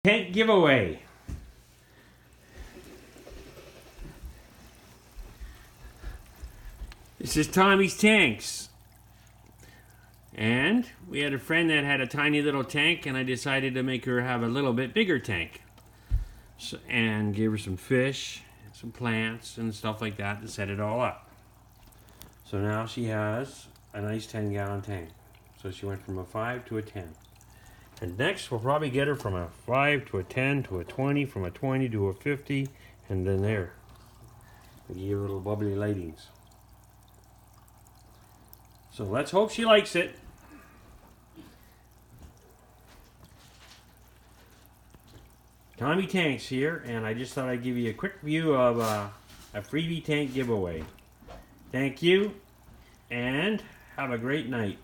Tank giveaway. This is Tommy's Tanks. And we had a friend that had a tiny little tank, and I decided to make her have a little bit bigger tank. So, and gave her some fish, some plants, and stuff like that to set it all up. So now she has a nice 10-gallon tank. So she went from a 5 to a 10. And next we'll probably get her from a 5 to a 10 to a 20, from a 20 to a 50, and then there. We'll give her little bubbly lightings. So let's hope she likes it. Tommy Tanks here, and I just thought I'd give you a quick view of a Afridi tank giveaway. Thank you, and have a great night.